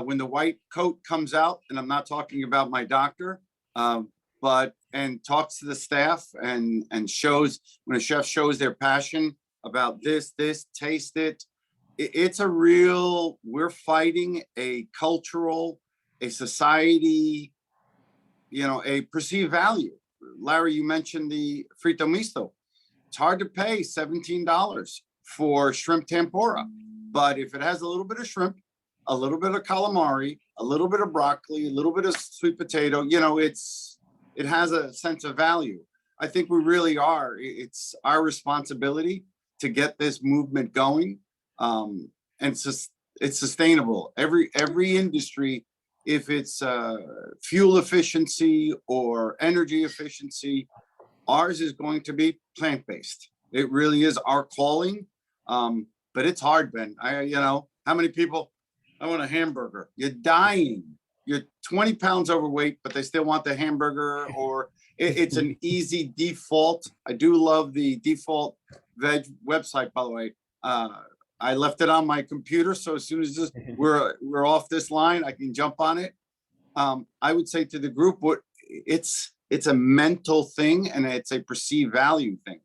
when the white coat comes out, and I'm not talking about my doctor, and talks to the staff and shows, when a chef shows their passion about this, taste it. It's a real, we're fighting a cultural, a society, a perceived value. Larry, you mentioned the frito misto. It's hard to pay $17 for shrimp tempura, but if it has a little bit of shrimp, a little bit of calamari, a little bit of broccoli, a little bit of sweet potato, it has a sense of value. I think we really are. It's our responsibility to get this movement going, and it's sustainable. Every industry, if it's fuel efficiency or energy efficiency, ours is going to be plant-based. It really is our calling, but it's hard, Ben. How many people, I want a hamburger. You're dying. You're 20 pounds overweight, but they still want the hamburger, or it's an easy default. I do love the default veg website, by the way. I left it on my computer, so as soon as we're off this line, I can jump on it. I would say to the group, it's a mental thing and it's a perceived value thing.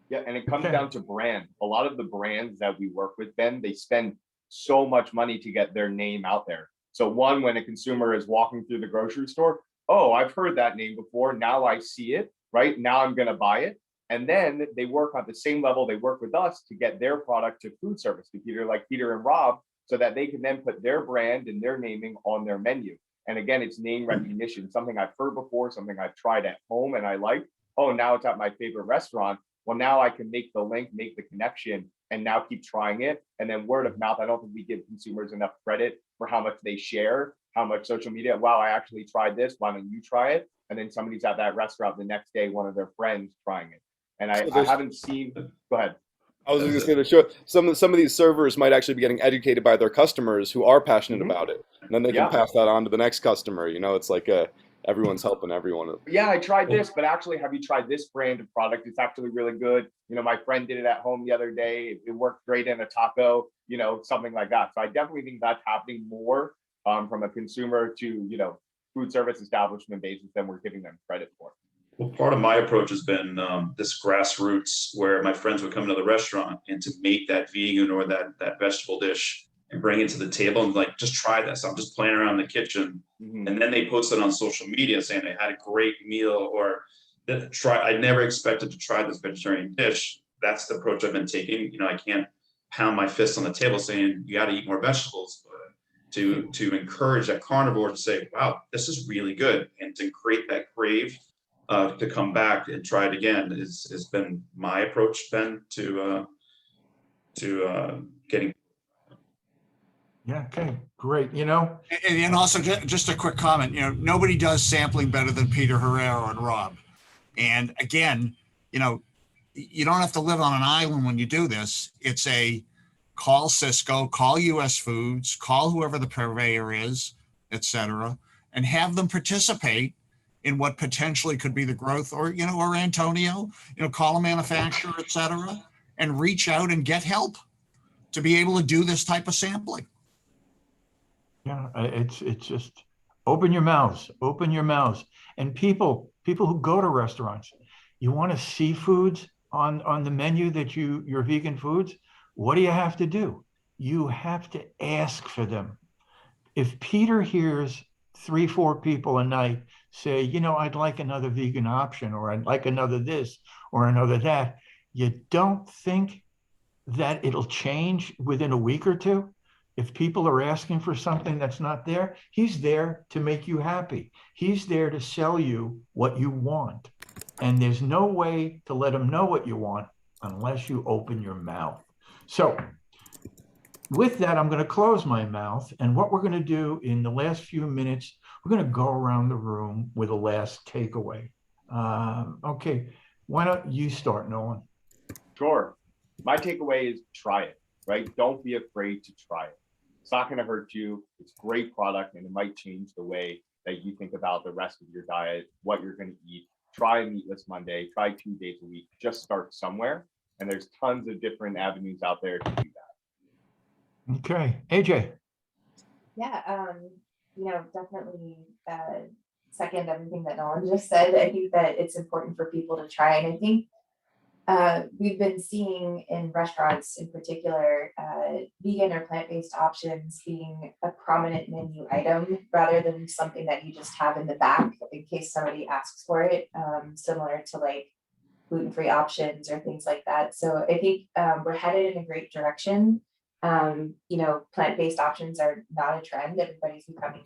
Yeah, and it comes down to brand. A lot of the brands that we work with, Ben, they spend so much money to get their name out there. So when a consumer is walking through the grocery store, oh, I've heard that name before. Now I see it. right? Now I'm going to buy it. And then they work on the same level. They work with us to get their product to food service, to Peter and Rob, so that they can then put their brand and their naming on their menu. And again, it's name recognition, something I've heard before, something I've tried at home and I like. Oh, now it's at my favorite restaurant. Well, now I can make the link, make the connection, and now keep trying it. And then word of mouth, I don't think we give consumers enough credit for how much they share, how much social media. Wow, I actually tried this. Why don't you try it? And then somebody's at that restaurant the next day, one of their friends trying it. And I haven't seen, go ahead. I was just going to show some of these servers might actually be getting educated by their customers who are passionate about it, and then they can pass that on to the next customer. You know, it's like everyone's helping everyone. Yeah, I tried this, but actually, have you tried this brand of product? It's actually really good. You know, my friend did it at home the other day. It worked great in a taco. You know, something like that. So I definitely think that's happening more from a consumer to food service establishment basis than we're giving them credit for. Well, part of my approach has been this grassroots, where my friends would come to the restaurant and to make that vegan or that vegetable dish and bring it to the table and like, just try this. I'm just playing around in the kitchen. And then they post it on social media saying they had a great meal or I never expected to try this vegetarian dish. That's the approach I've been taking. You know, I can't pound my fist on the table saying you got to eat more vegetables, but to encourage that carnivore to say, wow, this is really good. And to create that crave to come back and try it again has been my approach, Ben, to getting. Yeah. Okay. Great. You know, And also just a quick comment, nobody does sampling better than Peter Herrera and Rob. And again, you don't have to live on an island when you do this. It's a call Cisco, call US Foods, call whoever the purveyor is, et cetera, and have them participate in what potentially could be the growth, or Antonio, call a manufacturer, et cetera, and reach out and get help to be able to do this type of sampling. yeah, it's just open your mouths, and people who go to restaurants, you want to see foods on the menu that your vegan foods. What do you have to do? You have to ask for them. If Peter hears 3-4 people a night say, I'd like another vegan option, or I'd like another this or another that, you don't think that it'll change within a week or two? If people are asking for something that's not there, he's there to make you happy. He's there to sell you what you want. And there's no way to let him know what you want unless you open your mouth. So with that, I'm going to close my mouth. And what we're going to do in the last few minutes, we're going to go around the room with a last takeaway. Okay, why don't you start, Nolan? Sure. My takeaway is try it, right? Don't be afraid to try it. It's not going to hurt you. It's a great product, and it might change the way that you think about the rest of your diet, what you're going to eat. Try Meatless Monday, try 2 days a week. Just start somewhere. And there's tons of different avenues out there to do that. Okay, AJ. Yeah, definitely second everything that Nolan just said. I think that it's important for people to try. And I think we've been seeing in restaurants in particular, vegan or plant-based options being a prominent menu item rather than something that you just have in the back in case somebody asks for it, similar to like gluten-free options or things like that. So I think we're headed in a great direction. Plant-based options are not a trend. Everybody's becoming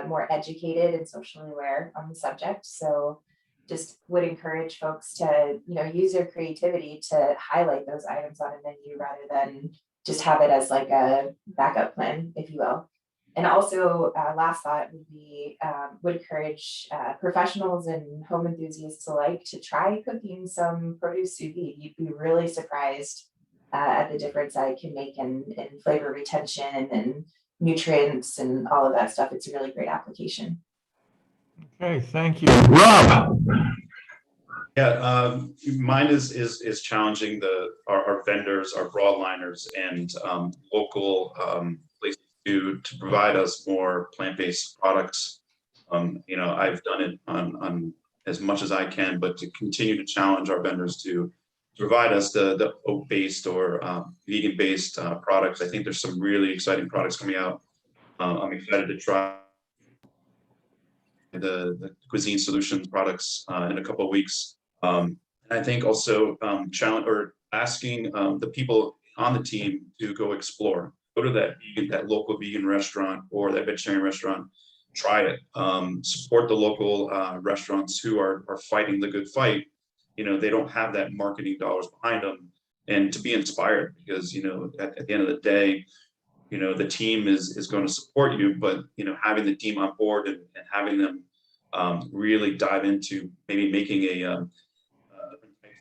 more educated and socially aware on the subject. So just would encourage folks to, use their creativity to highlight those items on a menu rather than just have it as like a backup plan, if you will. And also, last thought would be, would encourage professionals and home enthusiasts alike to try cooking some produce sous vide. You'd be really surprised at the difference that it can make in flavor retention and nutrients and all of that stuff. It's a really great application. Okay, thank you. Rob. Yeah, mine is challenging our vendors, our broadliners, and local places to provide us more plant-based products. I've done it on as much as I can, but to continue to challenge our vendors to provide us the oat-based or vegan-based products. I think there's some really exciting products coming out. I'm excited to try. the Cuisine Solutions products in a couple of weeks. And I think also challenge or asking the people on the team to go explore, go to that local vegan restaurant or that vegetarian restaurant, try it, support the local restaurants who are fighting the good fight. You know, they don't have that marketing dollars behind them, and to be inspired, because, you know, at the end of the day, you know, the team is going to support you, but, you know, having the team on board and having them really dive into maybe making a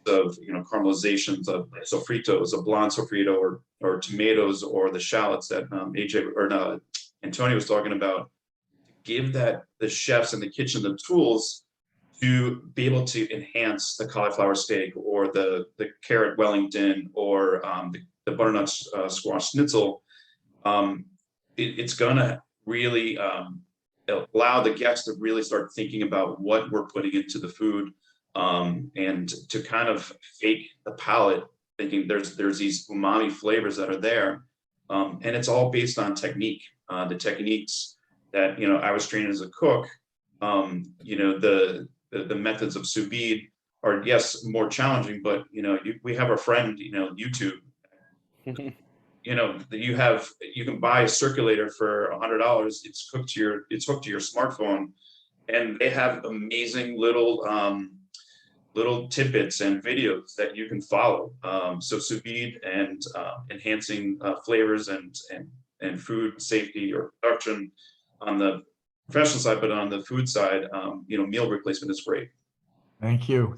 of, you know, caramelizations of sofritos, a blonde sofrito, or tomatoes, or the shallots that AJ or no, Antonio was talking about. Give that the chefs in the kitchen the tools to be able to enhance the cauliflower steak or the carrot Wellington or the butternut squash schnitzel. It's gonna really allow the guests to really start thinking about what we're putting into the food, and to kind of fake the palate, thinking there's these umami flavors that are there, and it's all based on technique. The techniques that, you know, I was trained as a cook. You know, the methods of sous vide are, yes, more challenging, but, you know, we have our friend, you know, YouTube. You know, you can buy a circulator for $100. It's hooked to your smartphone, and they have amazing little tidbits and videos that you can follow. So sous vide and enhancing flavors and food safety or production on the professional side, but on the food side, you know, meal replacement is great. Thank you.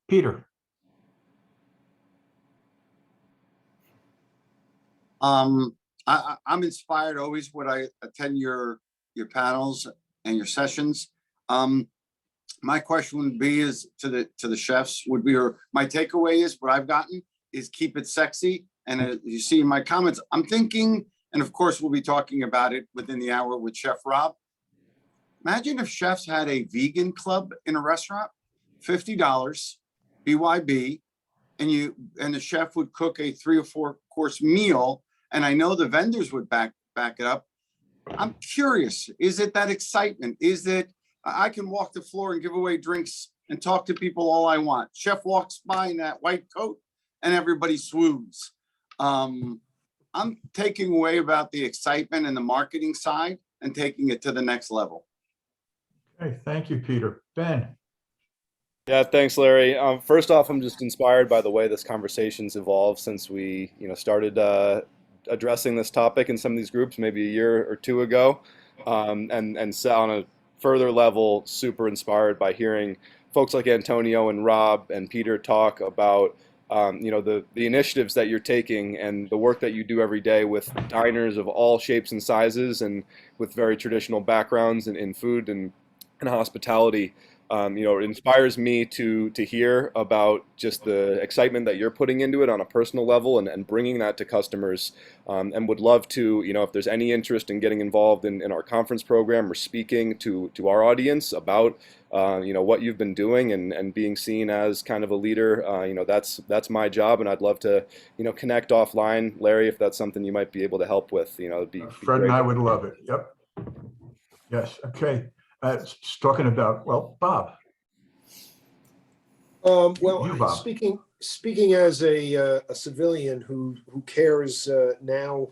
Peter. I'm inspired always when I attend your panels and your sessions. My question would be is to the chefs would be, or my takeaway is what I've gotten is keep it sexy. And as you see in my comments, I'm thinking, and of course we'll be talking about it within the hour with Chef Rob. Imagine if chefs had a vegan club in a restaurant, $50 BYB, and the chef would cook a 3 or 4 course meal, and I know the vendors would back it up. I'm curious, is it that excitement? Is it I can walk the floor and give away drinks and talk to people all I want? Chef walks by in that white coat and everybody swoons. I'm taking away about the excitement and the marketing side and taking it to the next level. Okay, thank you, Peter. Ben. Yeah, thanks, Larry. First off, I'm just inspired by the way this conversation's evolved since we, started addressing this topic in some of these groups maybe a year or two ago, and so on a further level, super inspired by hearing folks like Antonio and Rob and Peter talk about the initiatives that you're taking and the work that you do every day with diners of all shapes and sizes and with very traditional backgrounds in food and hospitality. It inspires me to hear about just the excitement that you're putting into it on a personal level and bringing that to customers, and would love to, if there's any interest in getting involved in our conference program or speaking to our audience about, what you've been doing and being seen as kind of a leader, that's my job, and I'd love to, connect offline, Larry, if that's something you might be able to help with. It'd be Fred and I would love it. Yep. Yes. Okay. Talking about, well, Bob. Well, You, Bob. speaking as a civilian who cares now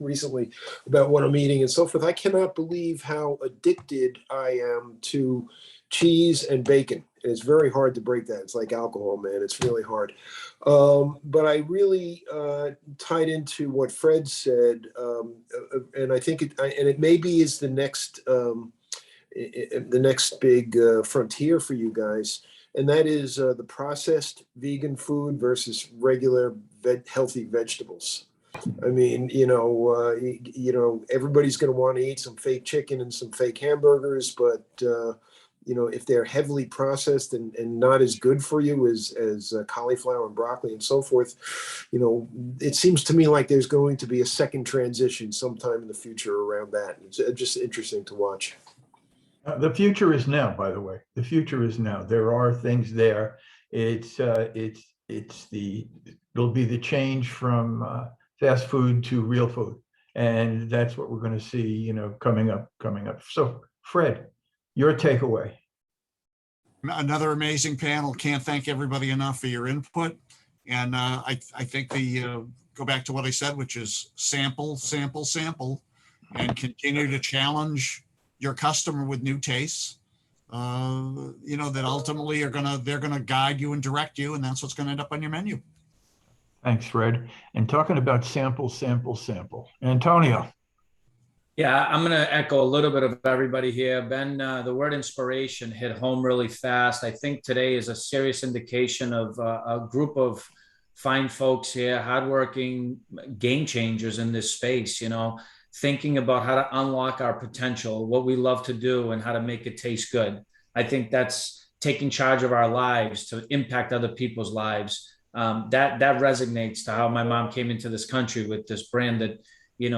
recently about what I'm eating and so forth, I cannot believe how addicted I am to cheese and bacon. And it's very hard to break that. It's like alcohol, man. It's really hard. But I really tied into what Fred said, and I think it maybe is the next big frontier for you guys, and that is the processed vegan food versus regular healthy vegetables. I mean, everybody's going to want to eat some fake chicken and some fake hamburgers, but if they're heavily processed and not as good for you as cauliflower and broccoli and so forth, it seems to me like there's going to be a second transition sometime in the future around that. It's just interesting to watch. The future is now, by the way. The future is now. There are things there. It'll be the change from fast food to real food, and that's what we're going to see, coming up. So, Fred, Your takeaway. Another amazing panel. Can't thank everybody enough for your input. And I think go back to what I said, which is sample, sample, sample, and continue to challenge your customer with new tastes. That ultimately they're gonna guide you and direct you, and that's what's gonna end up on your menu. Thanks, Fred. And talking about sample, sample, sample. Antonio. Yeah, I'm going to echo a little bit of everybody here. Ben, the word inspiration hit home really fast. I think today is a serious indication of a group of fine folks here, hardworking game changers in this space, thinking about how to unlock our potential, what we love to do, and how to make it taste good. I think that's taking charge of our lives to impact other people's lives. That resonates to how my mom came into this country with this brand that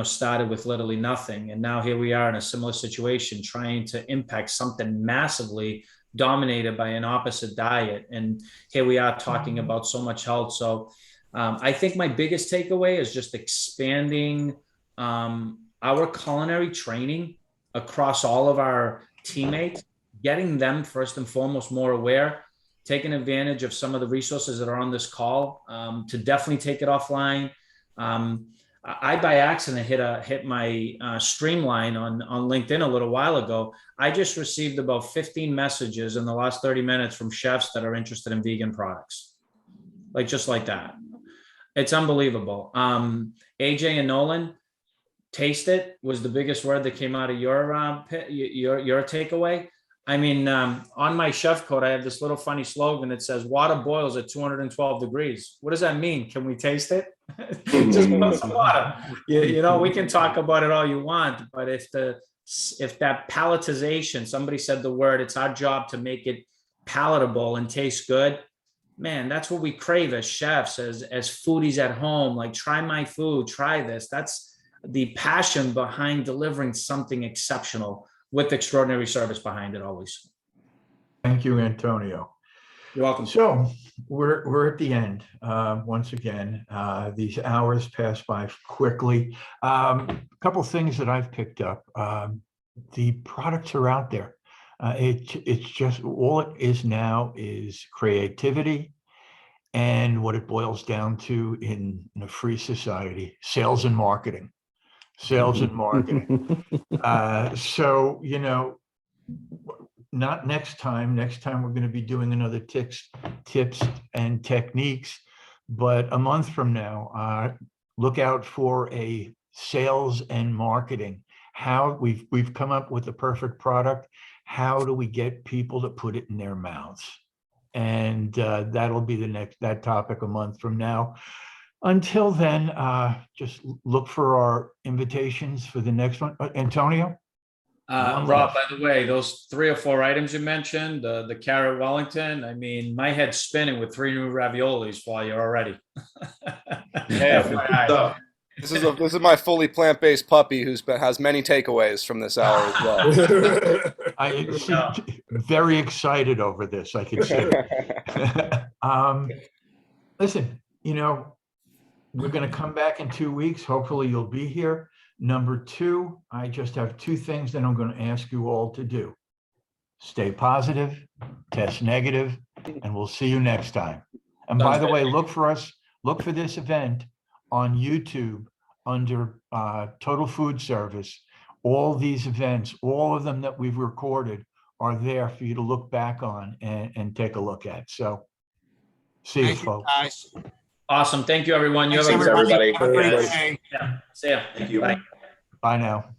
started with literally nothing. And now here we are in a similar situation, trying to impact something massively dominated by an opposite diet. And here we are talking about so much health. So I think my biggest takeaway is just expanding our culinary training across all of our teammates, getting them first and foremost more aware, taking advantage of some of the resources that are on this call to definitely take it offline. I by accident hit my streamline on LinkedIn a little while ago. I just received about 15 messages in the last 30 minutes from chefs that are interested in vegan products, just like that. It's unbelievable. AJ and Nolan, taste it was the biggest word that came out of your takeaway. I mean, on my chef coat, I have this little funny slogan that says water boils at 212 degrees. What does that mean? Can we taste it? Just put some water. We can talk about it all you want, but if that palatization, somebody said the word, it's our job to make it palatable and taste good. Man, that's what we crave as chefs, as foodies at home. Like, try my food, try this. That's the passion behind delivering something exceptional with extraordinary service behind it always. Thank you, Antonio. You're welcome. So we're at the end. Once again, these hours pass by quickly. A couple things that I've picked up. The products are out there. It's just all it is now is creativity, and what it boils down to in a free society: sales and marketing. Sales and marketing. So, not next time. Next time we're going to be doing another tips and techniques. But a month from now, look out for a sales and marketing. How we've come up with the perfect product. How do we get people to put it in their mouths? And that'll be that topic a month from now. Until then, just look for our invitations for the next one. Antonio? Rob, by the way, those 3 or 4 items you mentioned, the carrot Wellington, I mean, my head's spinning with 3 new raviolis while you're already. This is my fully plant-based puppy has many takeaways from this hour as well. I very excited over this, I can see. Listen, we're going to come back in 2 weeks. Hopefully you'll be here. Number 2, I just have 2 things that I'm going to ask you all to do. Stay positive, test negative, and we'll see you next time. And by the way, look for this event on YouTube under Total Food Service. All these events, all of them that we've recorded, are there for you to look back on and take a look at. So see you, folks. Guys. Awesome. Thank you, everyone. Thanks, everybody. Have a great day. Yeah. See ya. Thank you. Bye. Bye now.